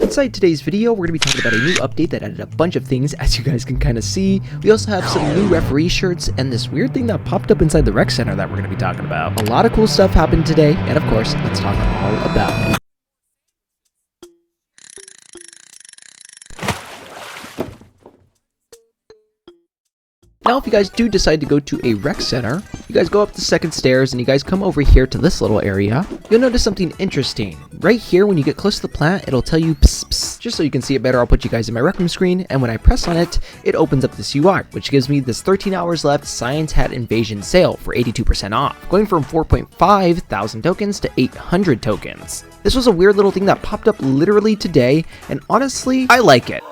Inside today's video, we're going to be talking about a new update that added a bunch of things, as you guys can kind of see. We also have some new referee shirts and this weird thing that popped up inside the rec center that we're going to be talking about. A lot of cool stuff happened today, and of course, let's talk all about it. Now, if you guys do decide to go to a rec center, you guys go up the second stairs and you guys come over here to this little area. You'll notice something interesting. Right here, when you get close to the plant, it'll tell you psst, psst. Just so you can see it better, I'll put you guys in my rec room screen, and when I press on it, it opens up this UI, which gives me this 13 hours left Science Hat Invasion sale for 82% off, going from 4.5 thousand tokens to 800 tokens. This was a weird little thing that popped up literally today, and honestly, I like it.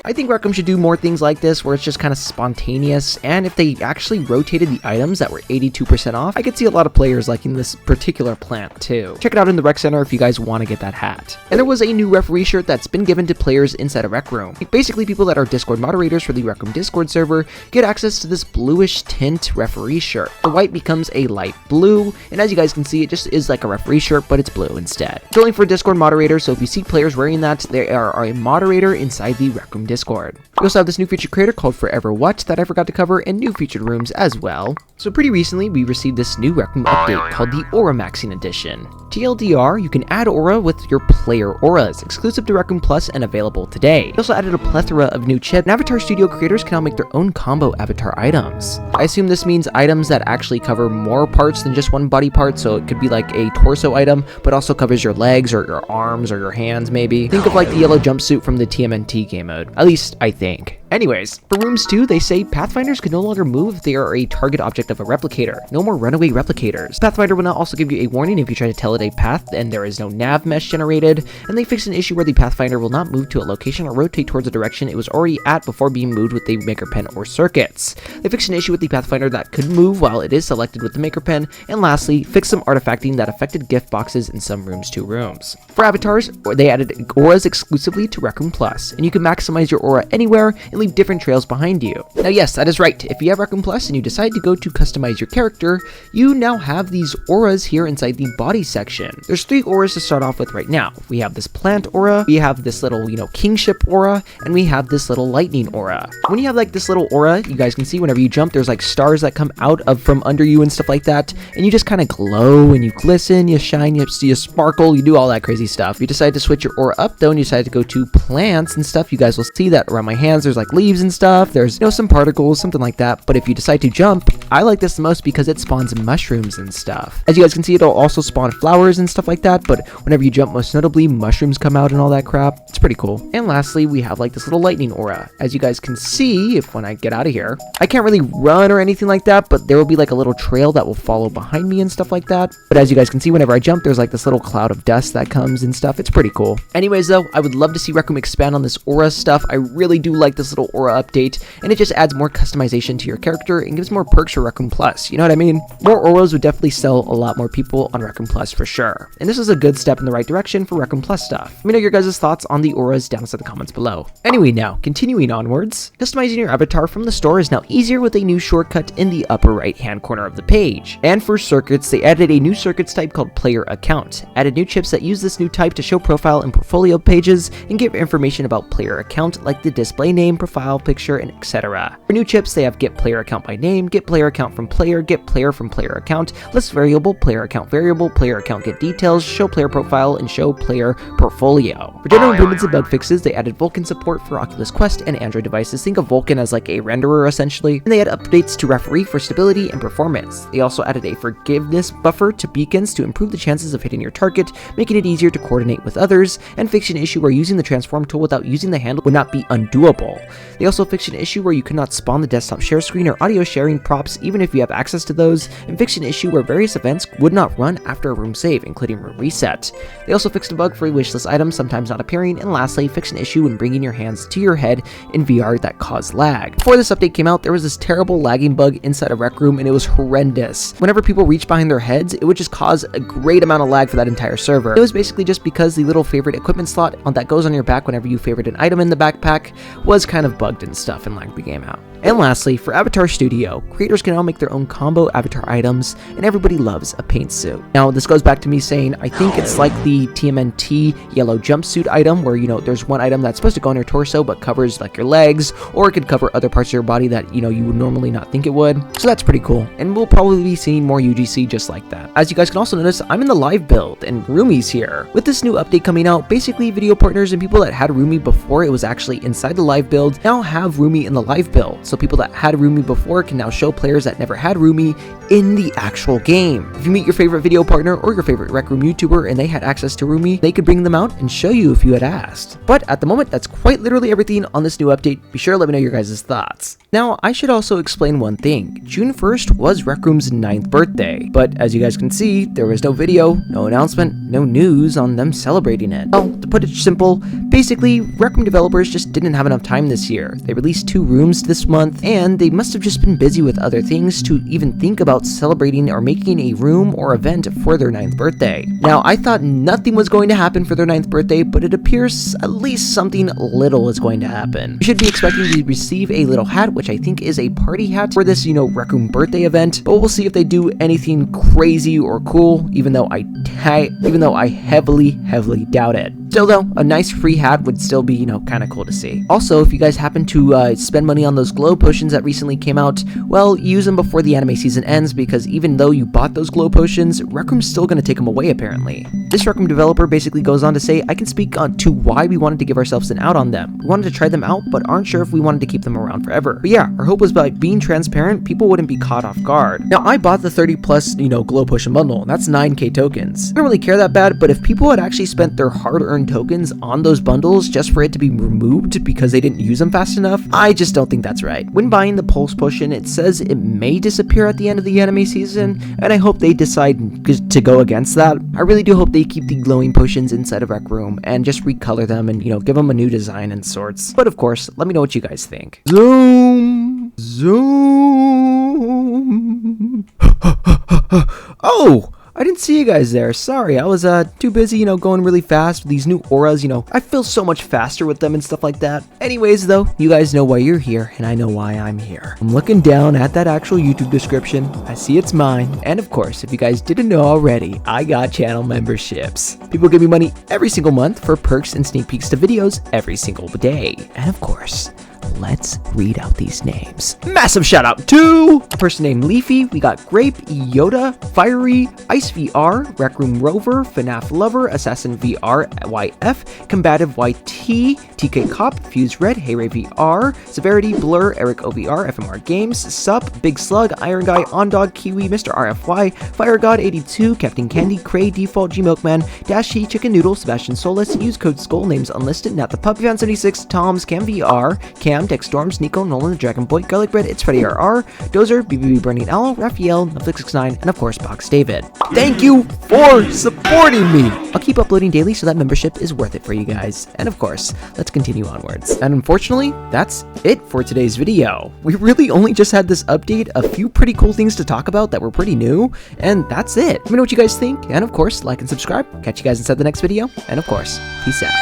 I think Rec Room should do more things like this where it's just kind of spontaneous, and if they actually rotated the items that were 82% off, I could see a lot of players liking this particular plant too. Check it out in the Rec Center if you guys want to get that hat. And there was a new referee shirt that's been given to players inside a Rec Room. Basically, people that are Discord moderators for the Rec Room Discord server get access to this bluish tint referee shirt. The white becomes a light blue, and as you guys can see, it just is like a referee shirt, but it's blue instead. It's only for Discord moderators, so if you see players wearing that, they are a moderator inside the Rec Room Discord. We also have this new featured creator called Forever What that I forgot to cover, and new featured rooms as well. So pretty recently, we received this new Rec Room update called the Aura Maxing Edition. TLDR, you can add aura with your player auras, exclusive to Rec Room Plus and available today. We also added a plethora of new chips, and Avatar Studio creators can now make their own combo avatar items. I assume this means items that actually cover more parts than just one body part, so it could be like a torso item, but also covers your legs or your arms or your hands maybe. Think of like the yellow jumpsuit from the TMNT game mode, at least I think. Anyways, for rooms 2, they say Pathfinders can no longer move if they are a target object of a replicator. No more runaway replicators. Pathfinder will now also give you a warning if you try to tell it a path and there is no nav mesh generated, and they fixed an issue where the Pathfinder will not move to a location or rotate towards a direction it was already at before being moved with the maker pen or circuits. They fixed an issue with the Pathfinder that could move while it is selected with the maker pen, and lastly, fixed some artifacting that affected gift boxes in some rooms 2 rooms. For avatars, they added auras exclusively to Rec Room Plus, and you can maximize your aura anywhere and leave different trails behind you. Now yes, that is right. If you have Rec Room Plus and you decide to go to customize your character, you now have these auras here inside the body section. There's 3 auras to start off with right now. We have this plant aura, we have this little, kingship aura, and we have this little lightning aura. When you have like this little aura, you guys can see whenever you jump, there's like stars that come out of from under you and stuff like that, and you just kind of glow and you glisten, you shine, you sparkle, you do all that crazy stuff. If you decide to switch your aura up though and you decide to go to plants and stuff, you guys will see that around my hands there's like leaves and stuff, there's some particles, something like that. But if you decide to jump, I like this the most because it spawns mushrooms and stuff. As you guys can see, it'll also spawn flowers and stuff like that, but whenever you jump, most notably mushrooms come out and all that crap. It's pretty cool. And lastly, we have like this little lightning aura. As you guys can see, when I get out of here, I can't really run or anything like that, but there will be like a little trail that will follow behind me and stuff like that. But as you guys can see, whenever I jump, there's like this little cloud of dust that comes and stuff. It's pretty cool. Anyways though, I would love to see Rec Room expand on this aura stuff. I really do like this little aura update, and it just adds more customization to your character and gives more perks for Rec Room Plus. You know what I mean? More auras would definitely sell a lot more people on Rec Room Plus for sure. And this is a good step in the right direction for Rec Room Plus stuff. Let me know your guys' thoughts on the auras down in the comments below. Anyway, now, continuing onwards, customizing your avatar from the store is now easier with a new shortcut in the upper right hand corner of the page. And for circuits, they added a new circuits type called Player Account. Added new chips that use this new type to show profile and portfolio pages and give information about player account like the display name, profile picture, and etc. For new chips, they have Get Player Account by Name, Get Player Account from Player, Get Player from Player Account, List Variable, Player Account Get Details, Show Player Profile, and Show Player Portfolio. For general improvements and bug fixes, they added Vulkan support for Oculus Quest and Android devices. Think of Vulkan as like a renderer essentially. And they had updates to Referee for stability and performance. They also added a forgiveness buffer to beacons to improve the chances of hitting your target, making it easier to coordinate with others, and fixed an issue where using the transform tool without using the handle would not be undoable. They also fixed an issue where you could not spawn the desktop share screen or audio sharing props even if you have access to those, and fixed an issue where various events would not run after a room save, including room reset. They also fixed a bug for wishlist items sometimes not appearing, and lastly, fixed an issue when bringing your hands to your head in VR that caused lag. Before this update came out, there was this terrible lagging bug inside a Rec Room, and it was horrendous. Whenever people reached behind their heads, it would just cause a great amount of lag for that entire server. It was basically just because the little favorite equipment slot that goes on your back whenever you favorite an item in the backpack was kind of bugged and stuff and lagged the game out. And lastly, for Avatar Studio, creators can now make their own combo avatar items, and everybody loves a paint suit. Now, this goes back to me saying, I think it's like the TMNT yellow jumpsuit item, where, there's one item that's supposed to go on your torso, but covers like your legs, or it could cover other parts of your body that, you would normally not think it would. So that's pretty cool, and we'll probably be seeing more UGC just like that. As you guys can also notice, I'm in the live build, and Rumi's here. With this new update coming out, basically video partners and people that had Rumi before it was actually inside the live build now have Rumi in the live build. So people that had Rumi before can now show players that never had Rumi in the actual game. If you meet your favorite video partner or your favorite Rec Room YouTuber and they had access to Rumi, they could bring them out and show you if you had asked. But at the moment, that's quite literally everything on this new update. Be sure to let me know your guys' thoughts. Now, I should also explain one thing. June 1st was Rec Room's 9th birthday, but as you guys can see, there was no video, no announcement, no news on them celebrating it. Well, to put it simple, basically, Rec Room developers just didn't have enough time this year. They released 2 rooms this month, and they must have just been busy with other things to even think about celebrating or making a room or event for their 9th birthday. Now, I thought nothing was going to happen for their 9th birthday, but it appears at least something little is going to happen. You should be expecting to receive a little hat, which I think is a party hat for this, Rec Room birthday event, but we'll see if they do anything crazy or cool, even though I heavily doubt it. Still though, a nice free hat would still be, kind of cool to see. Also, if you guys happen to spend money on those glow potions that recently came out, well, use them before the anime season ends, because even though you bought those glow potions, Rec Room's still going to take them away apparently. This Rec Room developer basically goes on to say, I can speak on to why we wanted to give ourselves an out on them. We wanted to try them out, but aren't sure if we wanted to keep them around forever. But yeah, our hope was by being transparent, people wouldn't be caught off guard. Now, I bought the 30 plus, glow potion bundle, and that's 9k tokens. I don't really care that bad, but if people had actually spent their hard-earned tokens on those bundles just for it to be removed because they didn't use them fast enough, I just don't think that's right. When buying the pulse potion, it says it may disappear at the end of the anime season, and I hope they decide to go against that. I really do hope they keep the glowing potions inside of Rec Room and just recolor them and, give them a new design and sorts. But of course, let me know what you guys think. Zoom! Oh! I didn't see you guys there. Sorry, I was too busy, going really fast with these new auras, I feel so much faster with them and stuff like that. Anyways, though, you guys know why you're here, and I know why I'm here. I'm looking down at that actual YouTube description. I see it's mine. And of course, if you guys didn't know already, I got channel memberships. People give me money every single month for perks and sneak peeks to videos every single day. And of course, let's read out these names. Massive shout out to a person named Leafy. We got Grape, Yoda, Fiery, Ice VR, Rec Room Rover, FNAF Lover, Assassin VR, YF, Combative YT, TK Cop, Fuse Red, Heyray VR, Severity, Blur, Eric OVR, FMR Games, Sup, Big Slug, Iron Guy, Ondog, Kiwi, Mr. RFY, Fire God 82, Captain Candy, Cray, Default, G Milkman, Dashy, Chicken Noodle, Sebastian Solis, use code Skull, names unlisted, Nat the Puppy Fan 76, Toms, Cam VR, Cam, Dex Storms, Nico, Nolan, the Dragon Boy, Garlic Bread, It's Freddy RR, Dozer, BBB Burning Owl, Raphael, Netflix69, and of course Box David. Thank you for supporting me! I'll keep uploading daily so that membership is worth it for you guys. And of course, let's continue onwards. And unfortunately, that's it for today's video. We really only just had this update, a few pretty cool things to talk about that were pretty new, and that's it. Let me know what you guys think, and of course, like and subscribe. Catch you guys inside the next video, and of course, peace out.